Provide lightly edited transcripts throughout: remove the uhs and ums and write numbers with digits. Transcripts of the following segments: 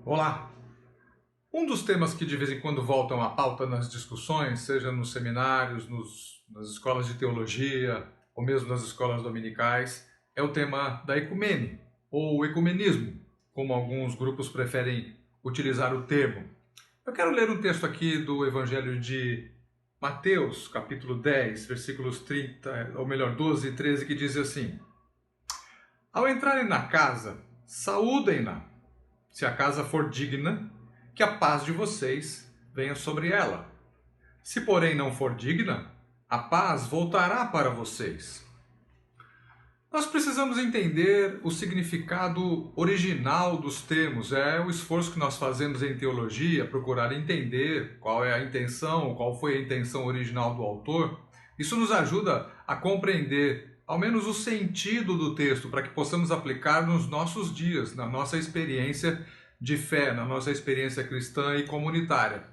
Olá! Um dos temas que de vez em quando voltam à pauta nas discussões, seja nos seminários, nas escolas de teologia ou mesmo nas escolas dominicais, é o tema da ecumene, ou ecumenismo, como alguns grupos preferem utilizar o termo. Eu quero ler um texto aqui do Evangelho de Mateus, capítulo 10, versículos 30, ou melhor, 12 e 13, que diz assim: Ao entrarem na casa, saúdem-na. Se a casa for digna, que a paz de vocês venha sobre ela. Se, porém, não for digna, a paz voltará para vocês. Nós precisamos entender o significado original dos termos. É o esforço que nós fazemos em teologia, procurar entender qual é a intenção, qual foi a intenção original do autor. Isso nos ajuda a compreender, ao menos, o sentido do texto, para que possamos aplicar nos nossos dias, na nossa experiência de fé, na nossa experiência cristã e comunitária.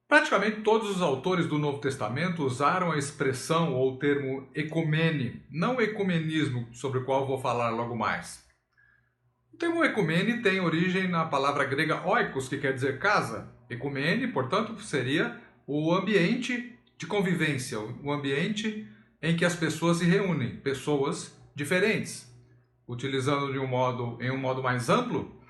Praticamente todos os autores do Novo Testamento usaram a expressão ou o termo ecumene, não ecumenismo, sobre o qual vou falar logo mais. O termo ecumene tem origem na palavra grega oikos, que quer dizer casa. Ecumene, portanto, seria o ambiente de convivência, o ambiente em que as pessoas se reúnem, pessoas diferentes. Utilizando em um modo mais amplo,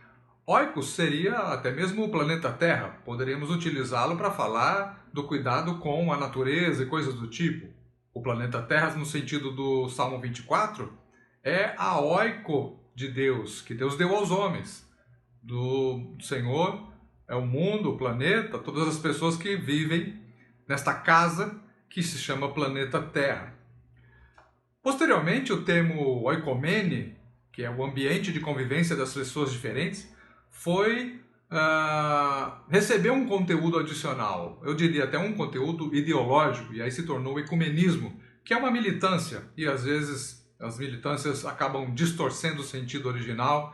Oikos seria até mesmo o planeta Terra. Poderíamos utilizá-lo para falar do cuidado com a natureza e coisas do tipo. O planeta Terra, no sentido do Salmo 24, é a oiko de Deus, que Deus deu aos homens. Do Senhor é o mundo, o planeta, todas as pessoas que vivem nesta casa que se chama planeta Terra. Posteriormente, o termo oikomene, que é o ambiente de convivência das pessoas diferentes, recebeu um conteúdo adicional, eu diria até um conteúdo ideológico, e aí se tornou o ecumenismo, que é uma militância, e às vezes as militâncias acabam distorcendo o sentido original,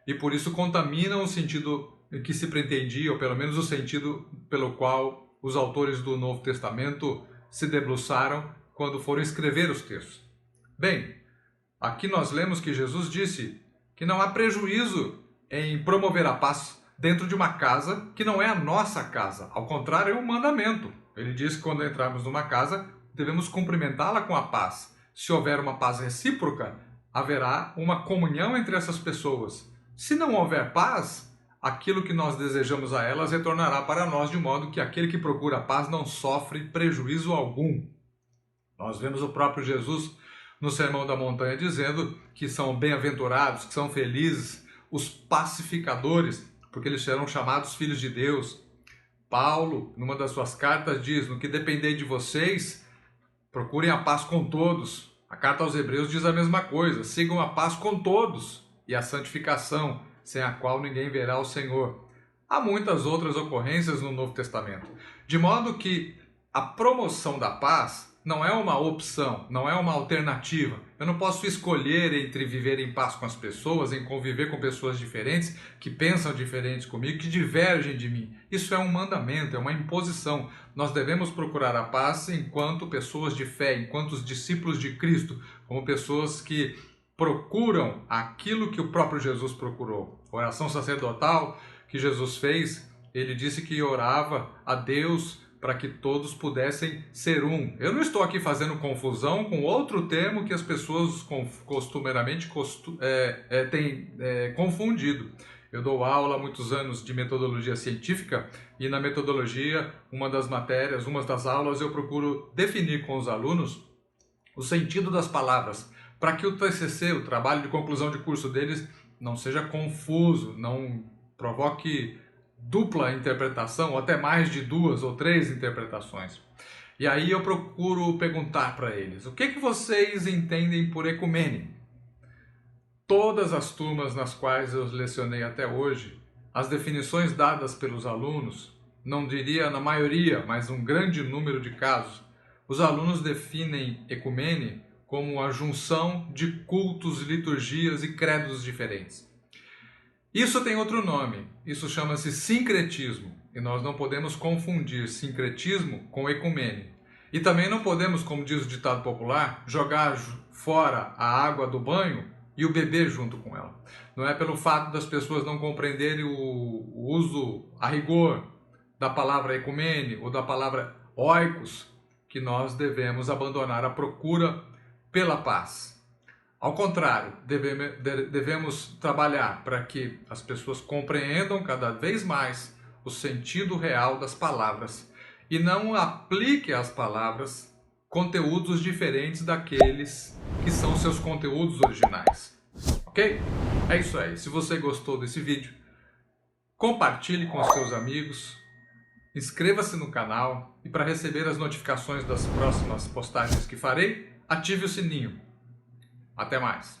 e por isso contaminam o sentido que se pretendia, ou pelo menos o sentido pelo qual os autores do Novo Testamento se debruçaram quando foram escrever os textos. Bem, aqui nós lemos que Jesus disse que não há prejuízo em promover a paz dentro de uma casa que não é a nossa casa. Ao contrário, é um mandamento. Ele diz que quando entrarmos numa casa, devemos cumprimentá-la com a paz. Se houver uma paz recíproca, haverá uma comunhão entre essas pessoas. Se não houver paz, aquilo que nós desejamos a elas retornará para nós, de modo que aquele que procura a paz não sofre prejuízo algum. Nós vemos o próprio Jesus no Sermão da Montanha dizendo que são bem-aventurados, que são felizes os pacificadores, porque eles serão chamados filhos de Deus. Paulo, numa das suas cartas, diz: no que depender de vocês, procurem a paz com todos. A carta aos Hebreus diz a mesma coisa: sigam a paz com todos e a santificação, sem a qual ninguém verá o Senhor. Há muitas outras ocorrências no Novo Testamento, de modo que a promoção da paz não é uma opção, não é uma alternativa. Eu não posso escolher entre viver em paz com as pessoas, em conviver com pessoas diferentes, que pensam diferentes comigo, que divergem de mim. Isso é um mandamento, é uma imposição. Nós devemos procurar a paz enquanto pessoas de fé, enquanto discípulos de Cristo, como pessoas que procuram aquilo que o próprio Jesus procurou. A oração sacerdotal que Jesus fez, ele disse que orava a Deus para que todos pudessem ser um. Eu não estou aqui fazendo confusão com outro termo que as pessoas costumeiramente têm confundido. Eu dou aula há muitos anos de metodologia científica e na metodologia, uma das aulas, eu procuro definir com os alunos o sentido das palavras, para que o TCC, o trabalho de conclusão de curso deles, não seja confuso, não provoque dupla interpretação, ou até mais de 2 ou 3 interpretações. E aí eu procuro perguntar para eles: o que vocês entendem por ecumene? Todas as turmas nas quais eu lecionei até hoje, as definições dadas pelos alunos, não diria na maioria, mas um grande número de casos, os alunos definem ecumene como a junção de cultos, liturgias e credos diferentes. Isso tem outro nome, isso chama-se sincretismo, e nós não podemos confundir sincretismo com ecumene. E também não podemos, como diz o ditado popular, jogar fora a água do banho e o bebê junto com ela. Não é pelo fato das pessoas não compreenderem o uso a rigor da palavra ecumene ou da palavra oikos que nós devemos abandonar a procura pela paz. Ao contrário, devemos trabalhar para que as pessoas compreendam cada vez mais o sentido real das palavras e não apliquem às palavras conteúdos diferentes daqueles que são seus conteúdos originais. Ok? É isso aí. Se você gostou desse vídeo, compartilhe com os seus amigos, inscreva-se no canal e para receber as notificações das próximas postagens que farei, ative o sininho. Até mais!